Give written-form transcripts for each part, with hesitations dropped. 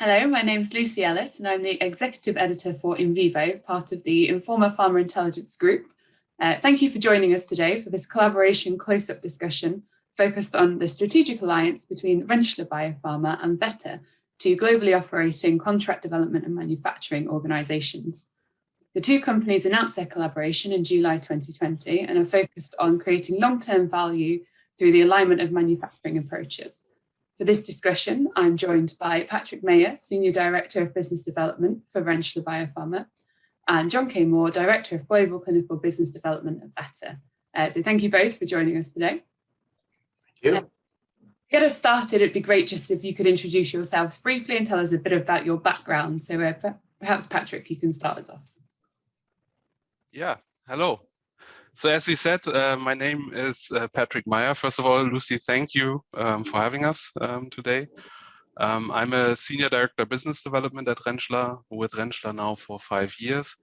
Hello, my name is Lucy Ellis and I'm the Executive Editor for In Vivo, part of the Informa Pharma Intelligence Group. Thank you for joining us today for this collaboration close-up discussion focused on the strategic alliance between Rentschler Biopharma and Meyer, two globally operating contract development and manufacturing organizations. The two companies announced their collaboration in July 2020 and are focused on creating long-term value through the alignment of manufacturing approaches. For this discussion, I'm joined by Patrick Meyer, Senior Director of Business Development for Rentschler Biopharma, and John K. Moore, Director of Global Clinical Business Development at Meyer. So thank you both for joining us today. Thank you. To get us started, it'd be great just if you could introduce yourselves briefly and tell us a bit about your background. So perhaps Patrick, you can start us off. Yeah, hello. So as we said, my name is Patrick Meyer. First of all, Lucy, thank you for having us today. I'm a Senior Director of Business Development at Rentschler, with Rentschler now for 5 years.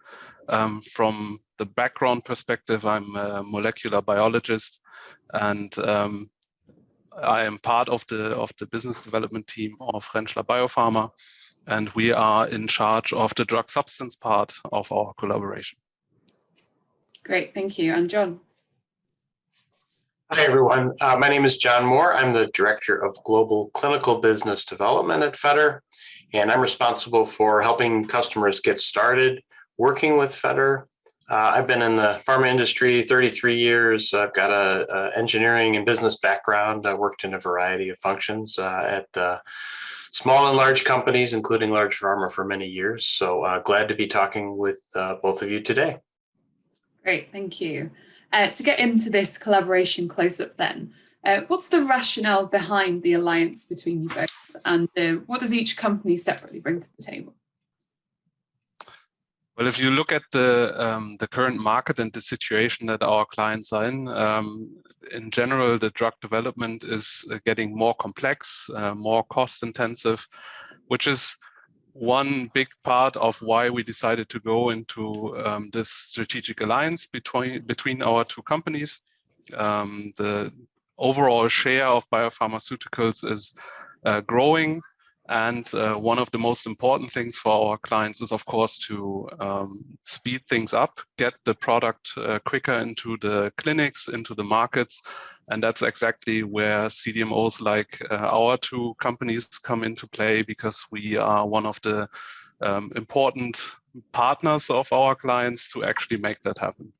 From the background perspective, I'm a molecular biologist, and I am part of the business development team of Rentschler Biopharma, and we are in charge of the drug substance part of our collaboration. Great, thank you. And John? Hi, everyone. My name is John Moore. I'm the Director of Global Clinical Business Development at Meyer, and I'm responsible for helping customers get started working with Meyer. I've been in the pharma industry 33 years. I've got an engineering and business background. I worked in a variety of functions at small and large companies, including large pharma, for many years. So glad to be talking with both of you today. Great, thank you. To get into this collaboration close-up then, what's the rationale behind the alliance between you both, and what does each company separately bring to the table? Well, if you look at the current market and the situation that our clients are in general, the drug development is getting more complex, more cost-intensive, which is one big part of why we decided to go into this strategic alliance between our two companies. The overall share of biopharmaceuticals is growing, and one of the most important things for our clients is, of course, to speed things up, get the product quicker into the clinics, into the markets. And that's exactly where CDMOs like our two companies come into play, because we are one of the important partners of our clients to actually make that happen.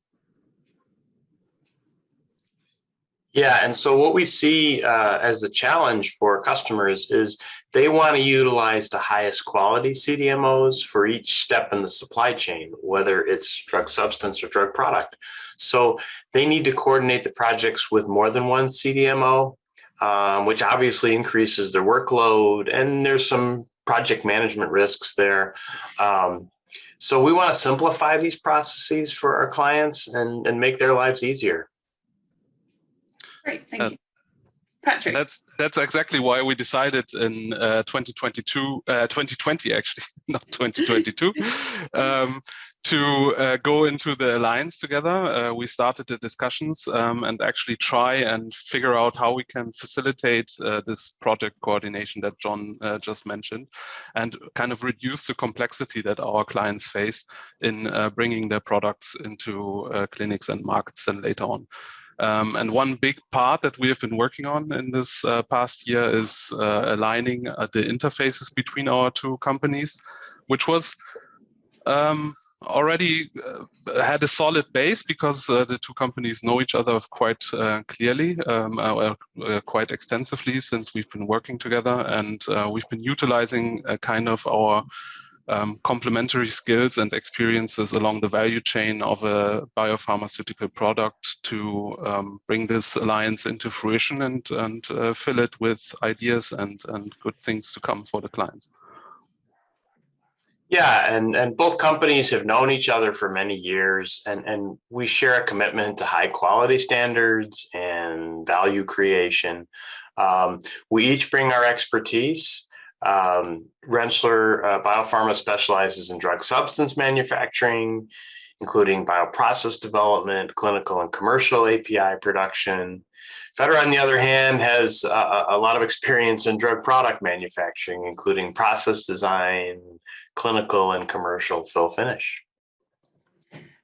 Yeah, and so what we see as the challenge for customers is they want to utilize the highest quality CDMOs for each step in the supply chain, whether it's drug substance or drug product. So they need to coordinate the projects with more than one CDMO, which obviously increases their workload, and there's some project management risks there. So we want to simplify these processes for our clients and make their lives easier. Great, thank you. Patrick. That's exactly why we decided in 2020 actually, not 2022, to go into the alliance together. We started the discussions and actually try and figure out how we can facilitate this project coordination that John just mentioned, and kind of reduce the complexity that our clients face in bringing their products into clinics and markets and later on. And one big part that we have been working on in this past year is aligning the interfaces between our two companies, which was already had a solid base, because the two companies know each other quite clearly, quite extensively, since we've been working together, and we've been utilizing kind of our complementary skills and experiences along the value chain of a biopharmaceutical product to bring this alliance into fruition and fill it with ideas and good things to come for the clients. Yeah, and both companies have known each other for many years, and we share a commitment to high quality standards and value creation. We each bring our expertise. Rentschler Biopharma specializes in drug substance manufacturing. including bioprocess development, clinical and commercial API production. Fetter, on the other hand, has a lot of experience in drug product manufacturing, including process design, clinical and commercial fill finish.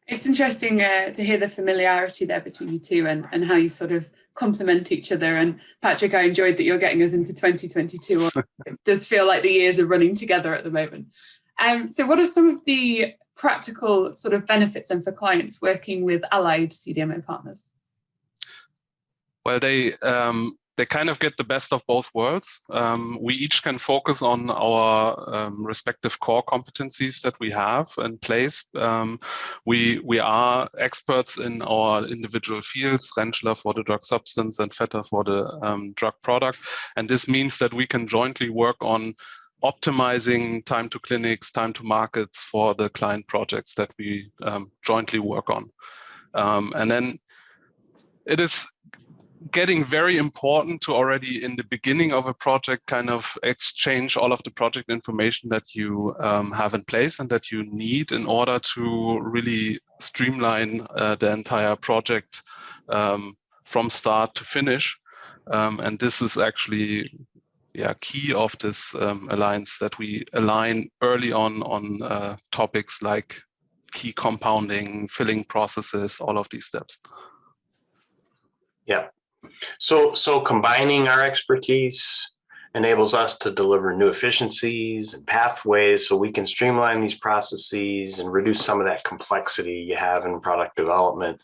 It's interesting to hear the familiarity there between you two and how you sort of complement each other. And Patrick, I enjoyed that you're getting us into 2022. It does feel like the years are running together at the moment. So what are some of the practical sort of benefits then for clients working with allied CDMO partners? Well, they kind of get the best of both worlds. We each can focus on our respective core competencies that we have in place. We are experts in our individual fields, Rentschler for the drug substance and Fetter for the drug product. And this means that we can jointly work on optimizing time to clinics, time to markets for the client projects that we jointly work on. And then it is getting very important to already in the beginning of a project kind of exchange all of the project information that you have in place and that you need in order to really streamline the entire project from start to finish. And this is actually key of this alliance, that we align early on topics like key compounding, filling processes, all of these steps. Yeah. So combining our expertise enables us to deliver new efficiencies and pathways so we can streamline these processes and reduce some of that complexity you have in product development.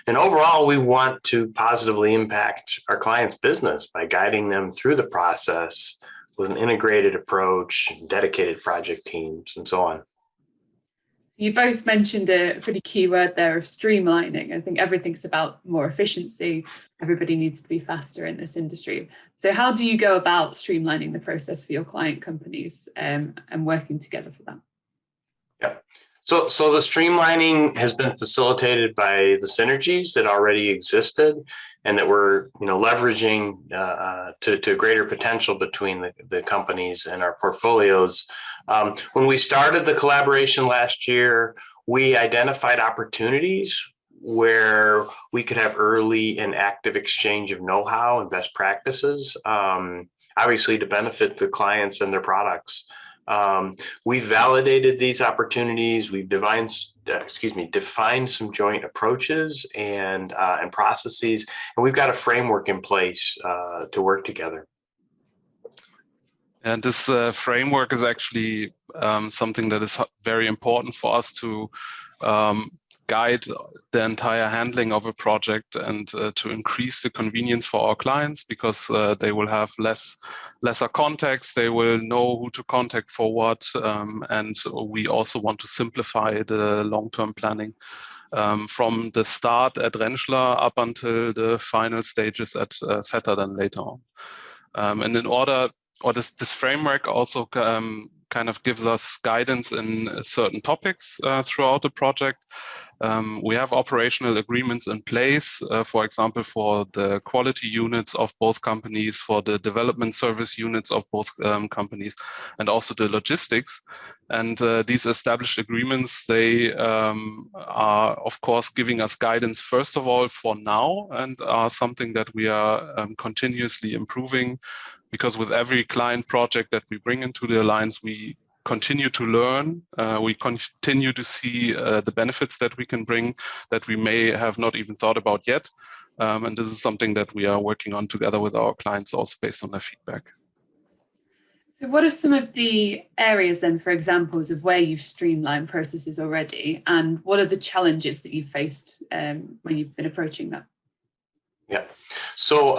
And overall, we want to positively impact our clients' business by guiding them through the process with an integrated approach, dedicated project teams, and so on. You both mentioned a pretty key word there of streamlining. I think everything's about more efficiency. Everybody needs to be faster in this industry. So how do you go about streamlining the process for your client companies and working together for that? Yeah. So the streamlining has been facilitated by the synergies that already existed and that we're leveraging to greater potential between the companies and our portfolios. When we started the collaboration last year, we identified opportunities where we could have early and active exchange of know-how and best practices, obviously to benefit the clients and their products. We validated these opportunities. We've defined some joint approaches and processes, and we've got a framework in place to work together. And this framework is actually something that is very important for us to guide the entire handling of a project and to increase the convenience for our clients, because they will have lesser contacts, they will know who to contact for what, and we also want to simplify the long-term planning from the start at Rentschler up until the final stages at Fetter then later on. And in order, this framework also kind of gives us guidance in certain topics throughout the project. We have operational agreements in place, for example, for the quality units of both companies, for the development service units of both companies, and also the logistics. And these established agreements, they are, of course, giving us guidance, first of all, for now, and are something that we are continuously improving, because with every client project that we bring into the alliance, we continue to learn, we continue to see the benefits that we can bring that we may have not even thought about yet. And this is something that we are working on together with our clients, also based on their feedback. So what are some of the areas then, for examples of where you've streamlined processes already, and what are the challenges that you've faced when you've been approaching that? Yeah. So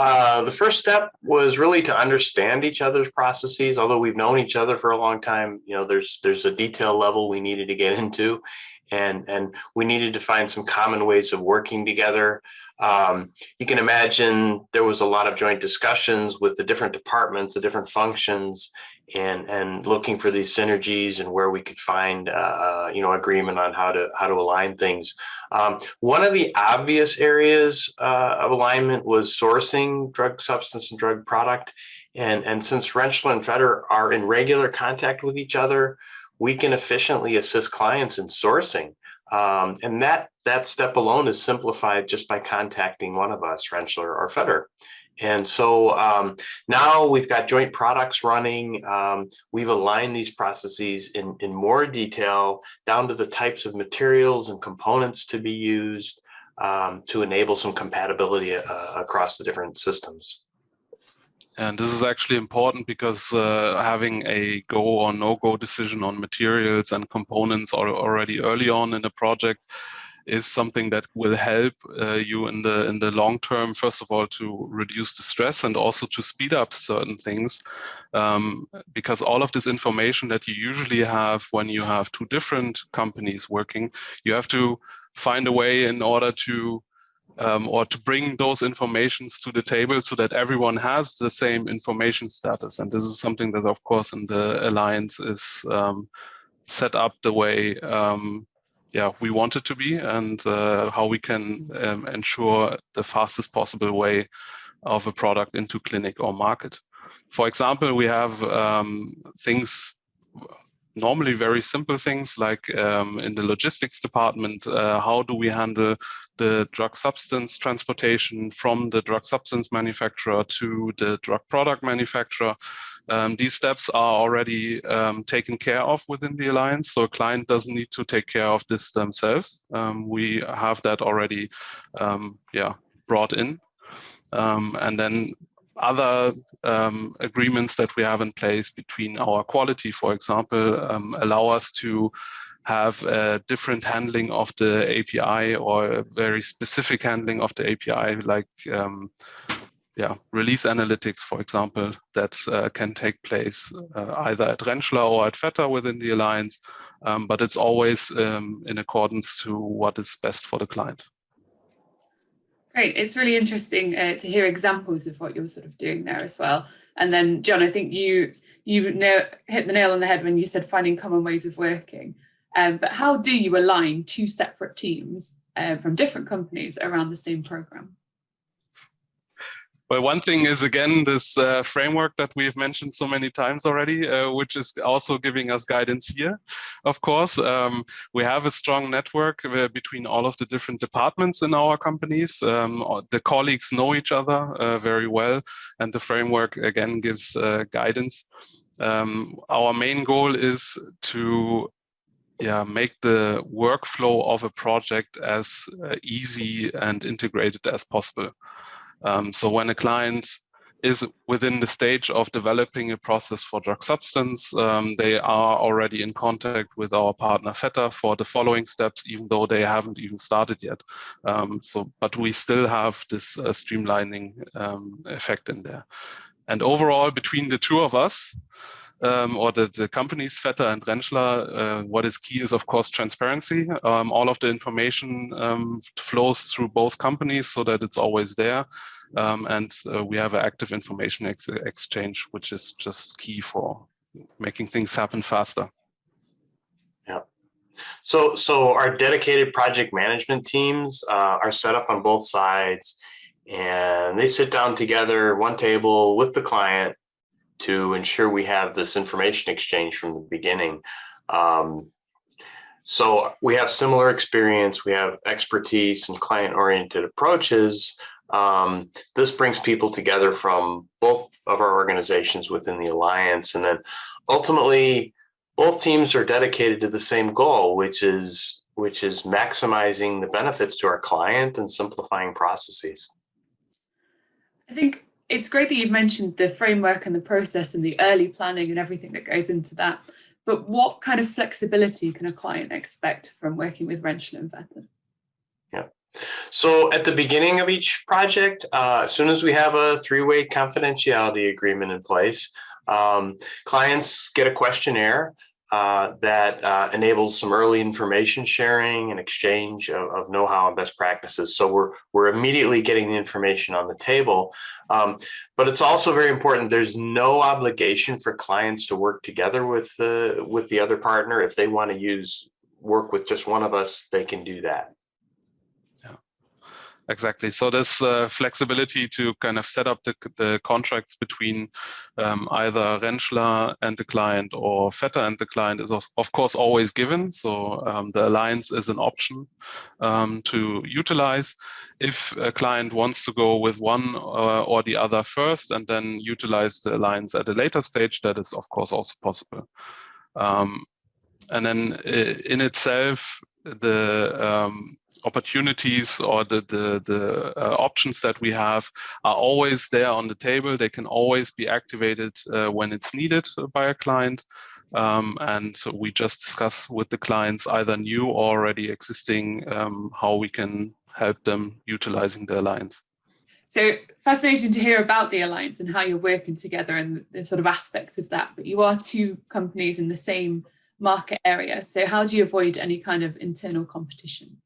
the first step was really to understand each other's processes. Although we've known each other for a long time, there's a detail level we needed to get into, and we needed to find some common ways of working together. You can imagine there was a lot of joint discussions with the different departments, the different functions, and looking for these synergies and where we could find agreement on how to align things. One of the obvious areas of alignment was sourcing drug substance and drug product, and since Rentschler and Fetter are in regular contact with each other, we can efficiently assist clients in sourcing And that step alone is simplified just by contacting one of us, Rentschler or Fetter. And so now we've got joint products running. We've aligned these processes in more detail down to the types of materials and components to be used to enable some compatibility across the different systems. And this is actually important because having a go or no-go decision on materials and components already early on in the project is something that will help you in the long term, first of all, to reduce the stress and also to speed up certain things, because all of this information that you usually have when you have two different companies working, you have to find a way in order to or to bring those informations to the table so that everyone has the same information status. And this is something that, of course, in the alliance is set up the way we want it to be, and how we can ensure the fastest possible way of a product into clinic or market. For example, we have things, normally very simple things like in the logistics department, how do we handle the drug substance transportation from the drug substance manufacturer to the drug product manufacturer. These steps are already taken care of within the alliance, so a client doesn't need to take care of this themselves. We have that already brought in. And then other agreements that we have in place between our quality, for example, allow us to have a different handling of the API or a very specific handling of the API, like release analytics, for example, that can take place either at Rentschler or at Vetter within the alliance, but it's always in accordance to what is best for the client. Great. It's really interesting to hear examples of what you're sort of doing there as well. And then, John, I think you hit the nail on the head when you said finding common ways of working. But how do you align two separate teams from different companies around the same program? Well, one thing is, again, this framework that we've mentioned so many times already, which is also giving us guidance here. Of course, we have a strong network between all of the different departments in our companies. The colleagues know each other very well, and the framework, again, gives guidance. Our main goal is to make the workflow of a project as easy and integrated as possible. So when a client is within the stage of developing a process for drug substance, they are already in contact with our partner Vetter for the following steps, even though they haven't even started yet. But we still have this streamlining effect in there. And overall, between the two of us, or the companies, Vetter and Rentschler, what is key is, of course, transparency. All of the information flows through both companies so that it's always there. And we have an active information exchange, which is just key for making things happen faster. Yeah. So our dedicated project management teams are set up on both sides, and they sit down together, one table with the client, to ensure we have this information exchange from the beginning. So we have similar experience, we have expertise and client-oriented approaches. This brings people together from both of our organizations within the alliance. And then ultimately, both teams are dedicated to the same goal, which is maximizing the benefits to our client and simplifying processes. I think it's great that you've mentioned the framework and the process and the early planning and everything that goes into that. But what kind of flexibility can a client expect from working with Rentschler and Vetter? Yeah. So at the beginning of each project, as soon as we have a three-way confidentiality agreement in place, clients get a questionnaire that enables some early information sharing and exchange of know-how and best practices. So we're immediately getting the information on the table. But it's also very important. There's no obligation for clients to work together with the other partner. If they want to work with just one of us, they can do that. Exactly. So there's flexibility to kind of set up the contracts between either Rentschler and the client or Vetter and the client is of course always given. So the alliance is an option to utilize. If a client wants to go with one or the other first and then utilize the alliance at a later stage, that is of course also possible. And then in itself, the opportunities or the options that we have are always there on the table. They can always be activated when it's needed by a client. And so we just discuss with the clients either new or already existing how we can help them utilizing the alliance. So fascinating to hear about the alliance and how you're working together and the sort of aspects of that. But you are two companies in the same market area. So how do you avoid any kind of internal competition?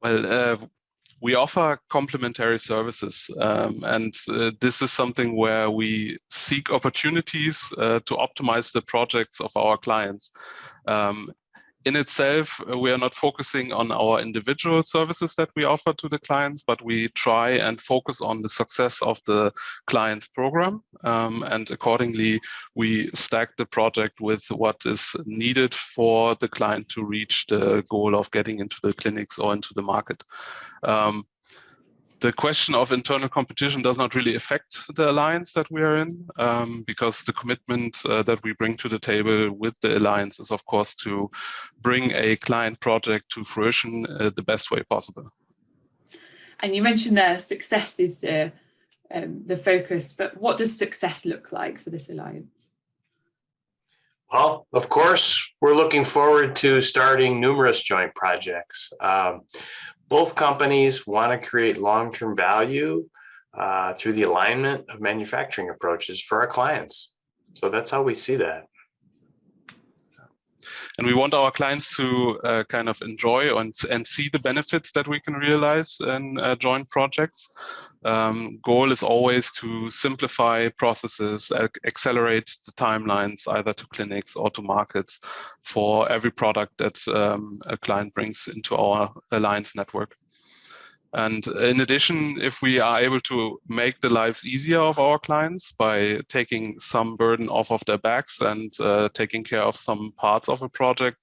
Well, we offer complementary services, and this is something where we seek opportunities to optimize the projects of our clients. In itself, we are not focusing on our individual services that we offer to the clients, but we try and focus on the success of the client's program. And accordingly, we stack the project with what is needed for the client to reach the goal of getting into the clinics or into the market. The question of internal competition does not really affect the alliance that we are in, because the commitment that we bring to the table with the alliance is, of course, to bring a client project to fruition the best way possible. And you mentioned there success is the focus, but what does success look like for this alliance? Well, of course, we're looking forward to starting numerous joint projects. Both companies want to create long-term value through the alignment of manufacturing approaches for our clients. So that's how we see that. And we want our clients to kind of enjoy and see the benefits that we can realize in joint projects. Goal is always to simplify processes, accelerate the timelines, either to clinics or to markets for every product that a client brings into our alliance network. And in addition, if we are able to make the lives easier of our clients by taking some burden off of their backs and taking care of some parts of a project,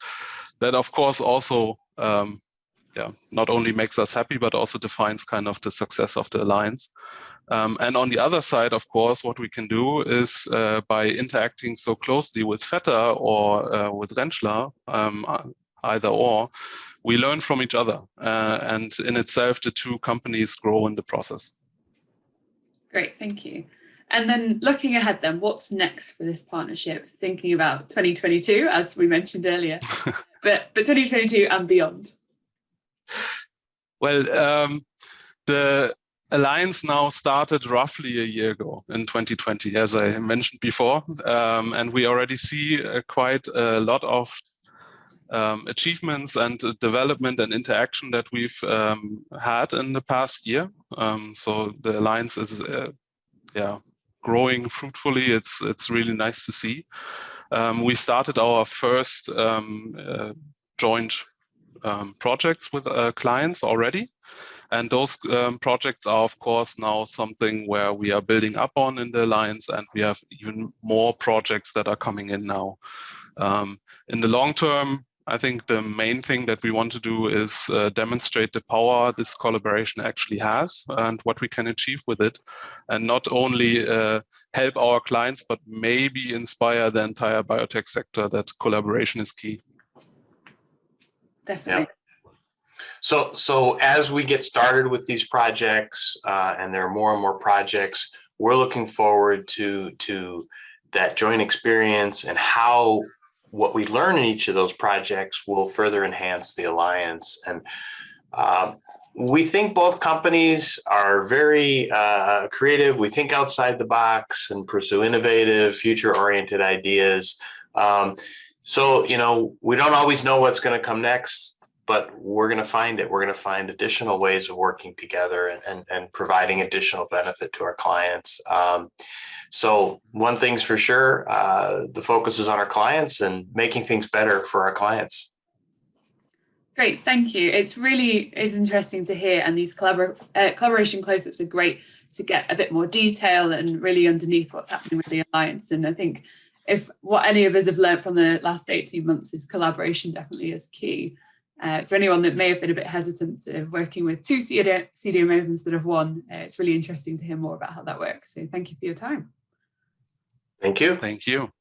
that of course also not only makes us happy, but also defines kind of the success of the alliance. And on the other side, of course, what we can do is by interacting so closely with Vetter or with Rentschler, either or, we learn from each other, and in itself, the two companies grow in the process. Great, thank you. And then looking ahead then, what's next for this partnership? Thinking about 2022, as we mentioned earlier, but 2022 and beyond. Well, the alliance now started roughly a year ago in 2020, as I mentioned before, and we already see quite a lot of achievements and development and interaction that we've had in the past year. So the alliance is growing fruitfully. It's really nice to see. We started our first joint projects with clients already. And those projects are, of course, now something where we are building up on in the alliance, and we have even more projects that are coming in now. In the long term, I think the main thing that we want to do is demonstrate the power this collaboration actually has and what we can achieve with it, and not only help our clients, but maybe inspire the entire biotech sector that collaboration is key. Definitely. Yeah. So as we get started with these projects, and there are more and more projects, we're looking forward to that joint experience and how what we learn in each of those projects will further enhance the alliance. And we think both companies are very creative. We think outside the box and pursue innovative, future-oriented ideas. So, we don't always know what's going to come next, but we're going to find it. We're going to find additional ways of working together and providing additional benefit to our clients. So one thing's for sure, the focus is on our clients and making things better for our clients. Great, thank you. It's interesting to hear, and these collaboration close-ups are great to get a bit more detail and really underneath what's happening with the alliance. And I think if what any of us have learned from the last 18 months is collaboration definitely is key. So anyone that may have been a bit hesitant of working with 2 CDMOs instead of 1, it's really interesting to hear more about how that works. So thank you for your time. Thank you. Thank you.